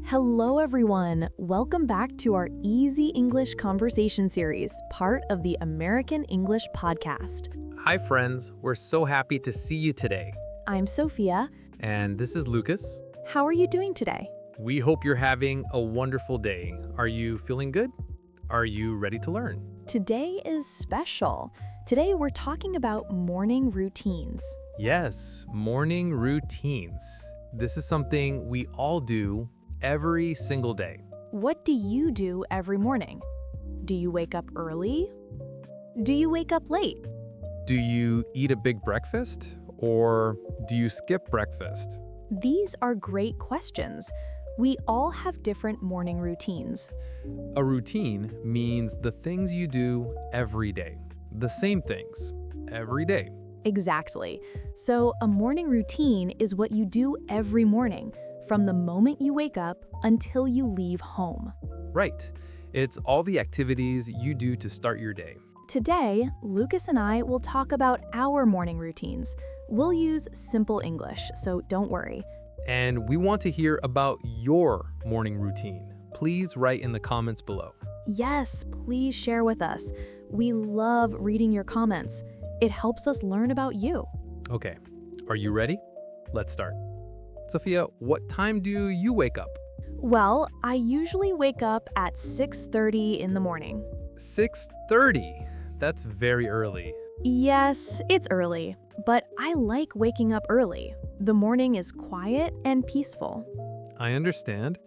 Hello, everyone. Welcome back to our Easy English Conversation series, part of the American English Podcast. Hi, friends. We're so happy to see you today. I'm Sophia. And this is Lucas. How are you doing today? We hope you're having a wonderful day. Are you feeling good? Are you ready to learn? Today is special. Today we're talking about morning routines. Yes, morning routines. This is something we all do every single day. What do you do every morning? Do you wake up early? Do you wake up late? Do you eat a big breakfast or do you skip breakfast? These are great questions. We all have different morning routines. A routine means the things you do every day. The same things every day. Exactly. So a morning routine is what you do every morning, from the moment you wake up until you leave home. Right. It's all the activities you do to start your day. Today, Lucas and I will talk about our morning routines. We'll use simple English, so don't worry. And we want to hear about your morning routine. Please write in the comments below. Yes, please share with us. We love reading your comments. It helps us learn about you. Okay, are you ready? Let's start. Sophia, what time do you wake up? Well, I usually wake up at 6:30 in the morning. 6:30. That's very early. Yes, it's early, but I like waking up early. The morning is quiet and peaceful. I understand.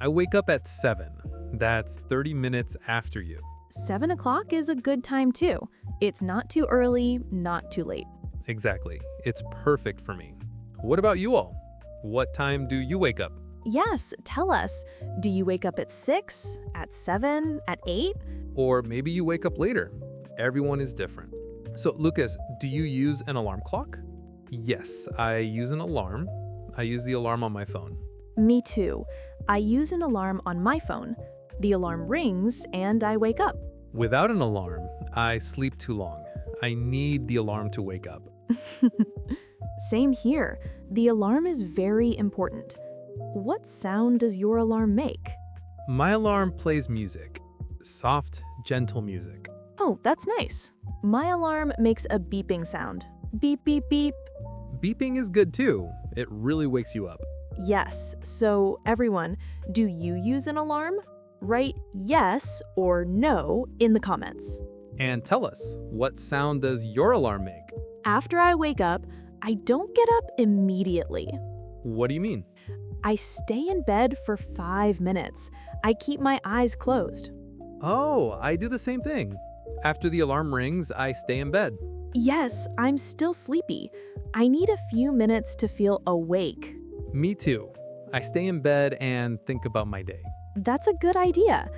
I wake up at 7. That's 30 minutes after you. 7 o'clock is a good time too. It's not too early, not too late. Exactly. It's perfect for me. What about you all? What time do you wake up? Yes, tell us. Do you wake up at 6, at 7, at 8? Or maybe you wake up later. Everyone is different. So, Lucas, do you use an alarm clock? Yes, I use an alarm. I use the alarm on my phone. Me too. I use an alarm on my phone. The alarm rings and I wake up. Without an alarm, I sleep too long. I need the alarm to wake up. Same here. The alarm is very important. What sound does your alarm make? My alarm plays music. Soft, gentle music. Oh, that's nice. My alarm makes a beeping sound. Beep, beep, beep. Beeping is good too. It really wakes you up. Yes. So, everyone, do you use an alarm? Write yes or no in the comments. And tell us, what sound does your alarm make? After I wake up, I don't get up immediately. What do you mean? I stay in bed for 5 minutes. I keep my eyes closed. Oh, I do the same thing. After the alarm rings, I stay in bed. Yes, I'm still sleepy. I need a few minutes to feel awake. Me too. I stay in bed and think about my day. That's a good idea.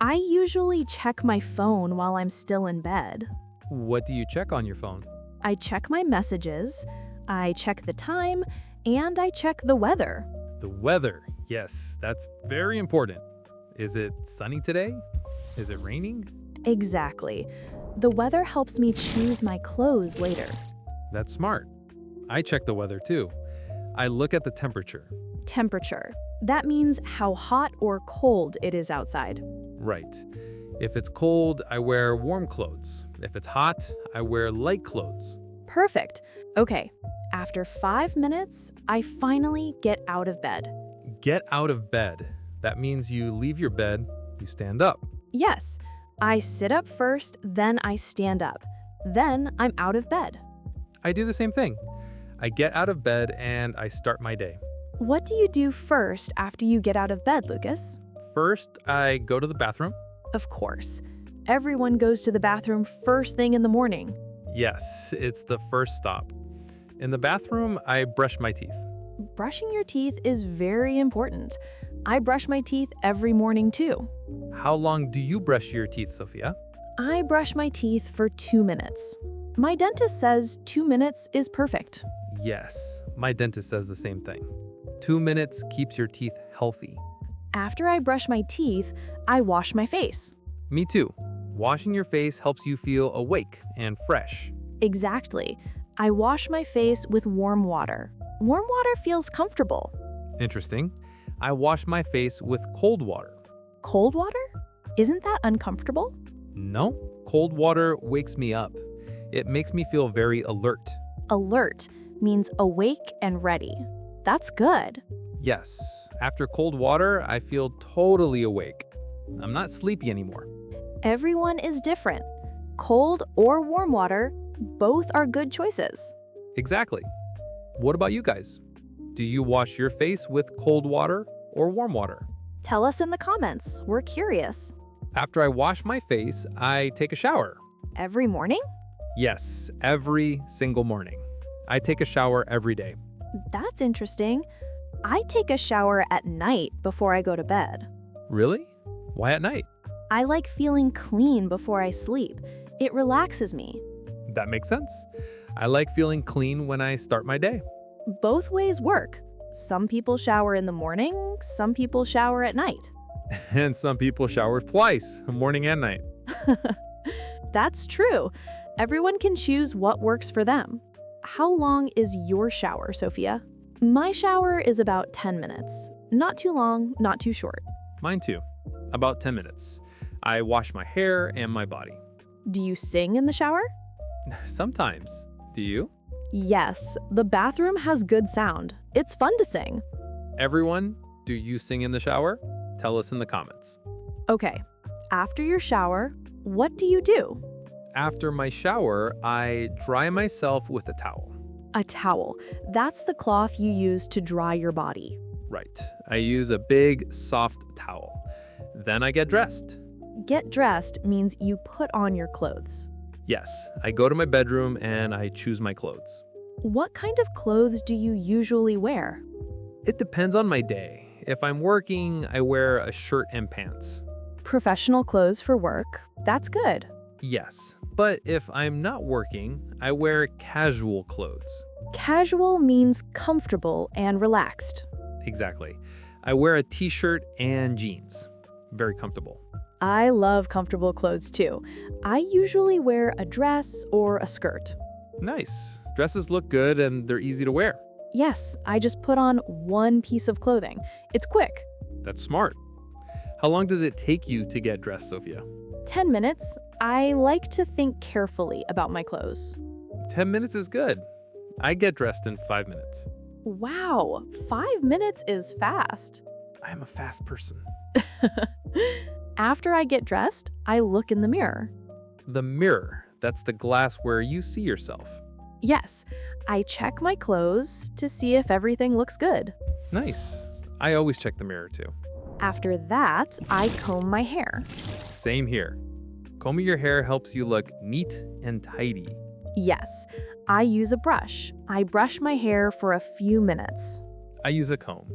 I usually check my phone while I'm still in bed. What do you check on your phone? I check my messages, I check the time, and I check the weather. The weather. Yes, that's very important. Is it sunny today? Is it raining? Exactly. The weather helps me choose my clothes later. That's smart. I check the weather too. I look at the temperature. Temperature. That means how hot or cold it is outside. Right. If it's cold, I wear warm clothes. If it's hot, I wear light clothes. Perfect. Okay. After 5 minutes, I finally get out of bed. Get out of bed. That means you leave your bed, you stand up. Yes. I sit up first, then I stand up. Then I'm out of bed. I do the same thing. I get out of bed and I start my day. What do you do first after you get out of bed, Lucas? First, I go to the bathroom. Of course. Everyone goes to the bathroom first thing in the morning. Yes, it's the first stop. In the bathroom, I brush my teeth. Brushing your teeth is very important. I brush my teeth every morning too. How long do you brush your teeth, Sophia? I brush my teeth for 2 minutes. My dentist says 2 minutes is perfect. Yes, my dentist says the same thing. 2 minutes keeps your teeth healthy. After I brush my teeth, I wash my face. Me too. Washing your face helps you feel awake and fresh. Exactly. I wash my face with warm water. Warm water feels comfortable. Interesting. I wash my face with cold water. Cold water? Isn't that uncomfortable? No, cold water wakes me up. It makes me feel very alert. Alert means awake and ready. That's good. Yes, after cold water, I feel totally awake. I'm not sleepy anymore. Everyone is different. Cold or warm water, both are good choices. Exactly. What about you guys? Do you wash your face with cold water or warm water? Tell us in the comments. We're curious. After I wash my face, I take a shower. Every morning? Yes, every single morning. I take a shower every day. That's interesting. I take a shower at night before I go to bed. Really? Why at night? I like feeling clean before I sleep. It relaxes me. That makes sense. I like feeling clean when I start my day. Both ways work. Some people shower in the morning, some people shower at night. And some people shower twice, morning and night. That's true. Everyone can choose what works for them. How long is your shower, Sophia? My shower is about 10 minutes. Not too long, not too short. Mine too. About 10 minutes. I wash my hair and my body. Do you sing in the shower? Sometimes. Do you? Yes, the bathroom has good sound. It's fun to sing. Everyone, do you sing in the shower? Tell us in the comments. Okay, after your shower, what do you do? After my shower, I dry myself with a towel. A towel. That's the cloth you use to dry your body. Right. I use a big, soft towel. Then I get dressed. Get dressed means you put on your clothes. Yes, I go to my bedroom and I choose my clothes. What kind of clothes do you usually wear? It depends on my day. If I'm working, I wear a shirt and pants. Professional clothes for work. That's good. Yes, but if I'm not working, I wear casual clothes. Casual means comfortable and relaxed. Exactly. I wear a t-shirt and jeans. Very comfortable. I love comfortable clothes too. I usually wear a dress or a skirt. Nice. Dresses look good and they're easy to wear. Yes, I just put on one piece of clothing. It's quick. That's smart. How long does it take you to get dressed, Sophia? 10 minutes. I like to think carefully about my clothes. 10 minutes is good. I get dressed in 5 minutes. Wow, 5 minutes is fast. I am a fast person. After I get dressed, I look in the mirror. The mirror, that's the glass where you see yourself. Yes, I check my clothes to see if everything looks good. Nice. I always check the mirror too. After that, I comb my hair. Same here. Combing your hair helps you look neat and tidy. Yes, I use a brush. I brush my hair for a few minutes. I use a comb.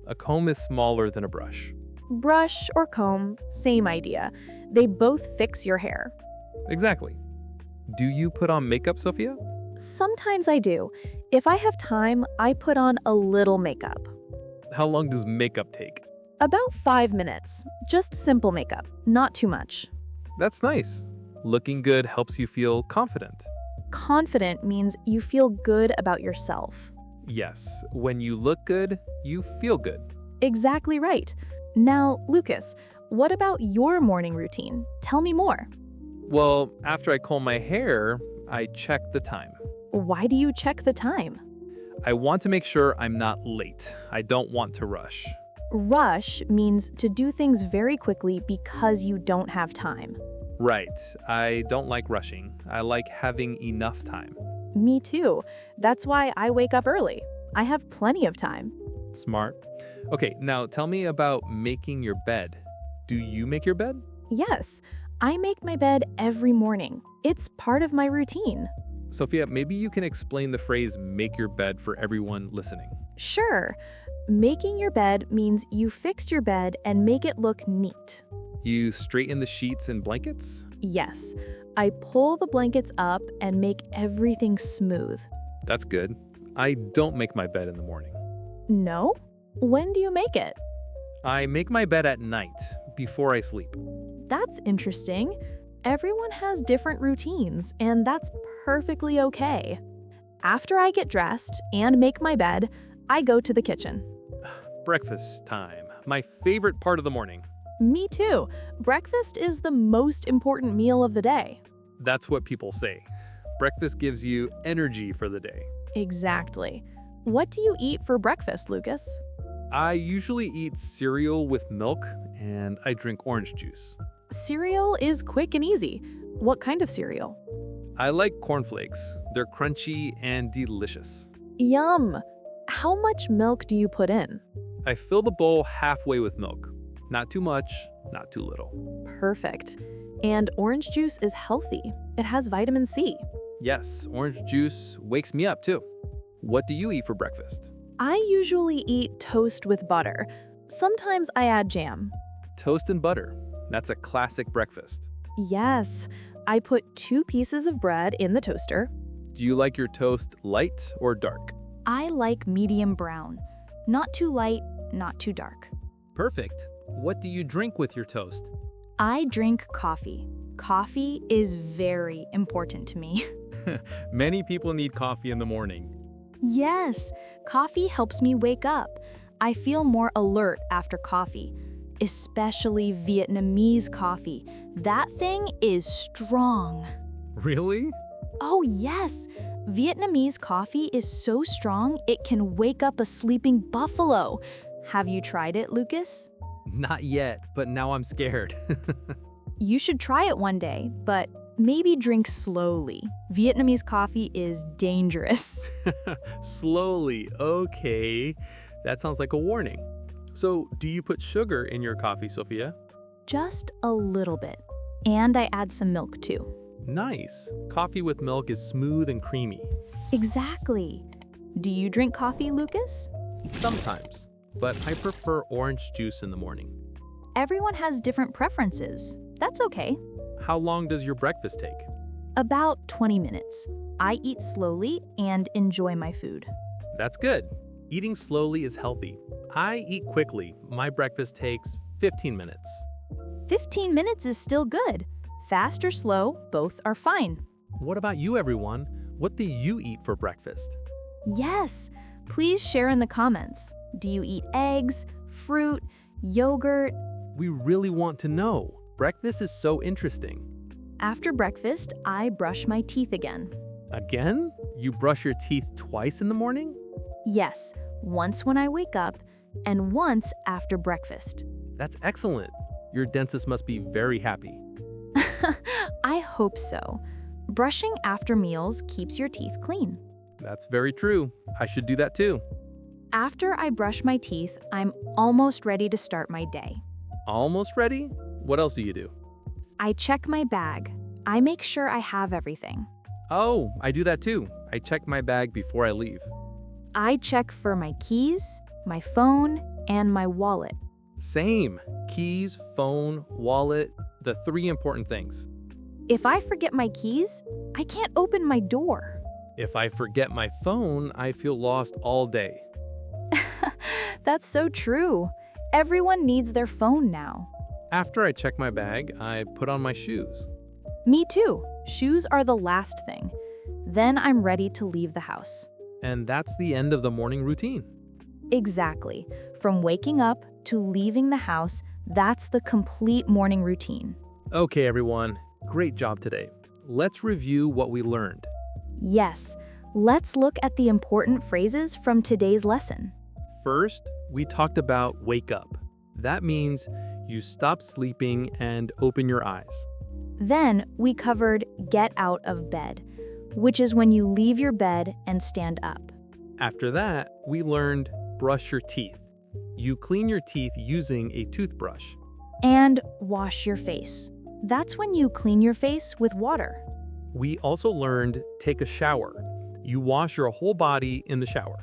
A comb is smaller than a brush. Brush or comb, same idea. They both fix your hair. Exactly. Do you put on makeup, Sophia? Sometimes I do. If I have time, I put on a little makeup. How long does makeup take? About 5 minutes. Just simple makeup, not too much. That's nice. Looking good helps you feel confident. Confident means you feel good about yourself. Yes, when you look good, you feel good. Exactly right. Now, Lucas, what about your morning routine? Tell me more. Well, after I comb my hair, I check the time. Why do you check the time? I want to make sure I'm not late. I don't want to rush. Rush means to do things very quickly because you don't have time. Right. I don't like rushing. I like having enough time. Me too. That's why I wake up early. I have plenty of time. Smart. Okay, now tell me about making your bed. Do you make your bed? Yes, I make my bed every morning. It's part of my routine. Sophia, maybe you can explain the phrase make your bed for everyone listening. Sure. Making your bed means you fix your bed and make it look neat. You straighten the sheets and blankets? Yes, I pull the blankets up and make everything smooth. That's good. I don't make my bed in the morning. No? When do you make it? I make my bed at night, before I sleep. That's interesting. Everyone has different routines, and that's perfectly okay. After I get dressed and make my bed, I go to the kitchen. Breakfast time, my favorite part of the morning. Me too. Breakfast is the most important meal of the day. That's what people say. Breakfast gives you energy for the day. Exactly. What do you eat for breakfast, Lucas? I usually eat cereal with milk and I drink orange juice. Cereal is quick and easy. What kind of cereal? I like cornflakes. They're crunchy and delicious. Yum! How much milk do you put in? I fill the bowl halfway with milk. Not too much, not too little. Perfect. And orange juice is healthy. It has vitamin C. Yes, orange juice wakes me up too. What do you eat for breakfast? I usually eat toast with butter. Sometimes I add jam. Toast and butter. That's a classic breakfast. Yes, I put 2 pieces of bread in the toaster. Do you like your toast light or dark? I like medium brown. Not too light, not too dark. Perfect. What do you drink with your toast? I drink coffee. Coffee is very important to me. Many people need coffee in the morning. Yes, coffee helps me wake up. I feel more alert after coffee, especially Vietnamese coffee. That thing is strong. Really? Oh yes, Vietnamese coffee is so strong it can wake up a sleeping buffalo. Have you tried it, Lucas? Not yet, but now I'm scared. You should try it one day, but maybe drink slowly. Vietnamese coffee is dangerous. Slowly, okay. That sounds like a warning. So, do you put sugar in your coffee, Sophia? Just a little bit. And I add some milk too. Nice. Coffee with milk is smooth and creamy. Exactly. Do you drink coffee, Lucas? Sometimes, but I prefer orange juice in the morning. Everyone has different preferences. That's okay. How long does your breakfast take? About 20 minutes. I eat slowly and enjoy my food. That's good. Eating slowly is healthy. I eat quickly. My breakfast takes 15 minutes. 15 minutes is still good. Fast or slow, both are fine. What about you, everyone? What do you eat for breakfast? Yes, please share in the comments. Do you eat eggs, fruit, yogurt? We really want to know. Breakfast is so interesting. After breakfast, I brush my teeth again. Again? You brush your teeth twice in the morning? Yes, once when I wake up and once after breakfast. That's excellent. Your dentist must be very happy. I hope so. Brushing after meals keeps your teeth clean. That's very true. I should do that too. After I brush my teeth, I'm almost ready to start my day. Almost ready? What else do you do? I check my bag. I make sure I have everything. Oh, I do that too. I check my bag before I leave. I check for my keys, my phone, and my wallet. Same. Keys, phone, wallet, the 3 important things. If I forget my keys, I can't open my door. If I forget my phone, I feel lost all day. That's so true. Everyone needs their phone now. After I check my bag, I put on my shoes. Me too. Shoes are the last thing. Then I'm ready to leave the house. And that's the end of the morning routine. Exactly. From waking up to leaving the house, that's the complete morning routine. Okay, everyone. Great job today. Let's review what we learned. Yes, let's look at the important phrases from today's lesson. First, we talked about wake up. That means you stop sleeping and open your eyes. Then we covered get out of bed, which is when you leave your bed and stand up. After that, we learned brush your teeth. You clean your teeth using a toothbrush. And wash your face. That's when you clean your face with water. We also learned take a shower. You wash your whole body in the shower.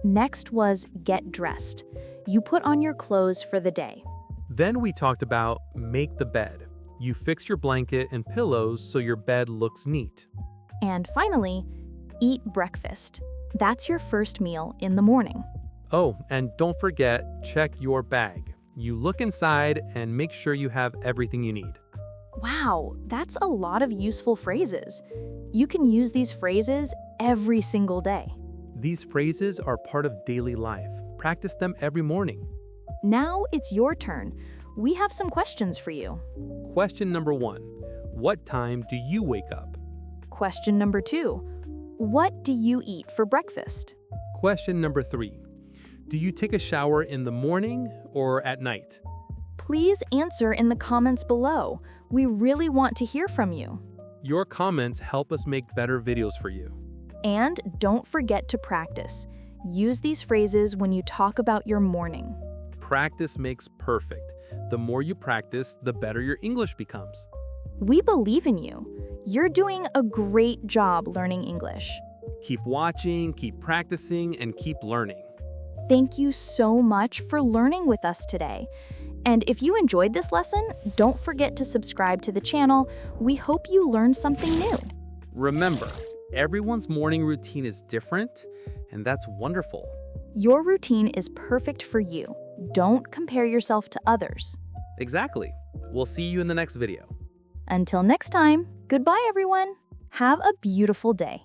Next was get dressed. You put on your clothes for the day. Then we talked about make the bed. You fix your blanket and pillows so your bed looks neat. And finally, eat breakfast. That's your first meal in the morning. Oh, and don't forget, check your bag. You look inside and make sure you have everything you need. Wow, that's a lot of useful phrases. You can use these phrases every single day. These phrases are part of daily life. practice them every morning. Now it's your turn. We have some questions for you. Question number 1. What time do you wake up? Question number 2. What do you eat for breakfast? Question number 3. Do you take a shower in the morning or at night? Please answer in the comments below. We really want to hear from you. Your comments help us make better videos for you. And don't forget to practice. Use these phrases when you talk about your morning. Practice makes perfect. The more you practice, the better your English becomes. We believe in you. You're doing a great job learning English. Keep watching, keep practicing, and keep learning. Thank you so much for learning with us today. And if you enjoyed this lesson, don't forget to subscribe to the channel. We hope you learned something new. Remember, everyone's morning routine is different, and that's wonderful. Your routine is perfect for you. Don't compare yourself to others. Exactly. We'll see you in the next video. Until next time, goodbye everyone. Have a beautiful day.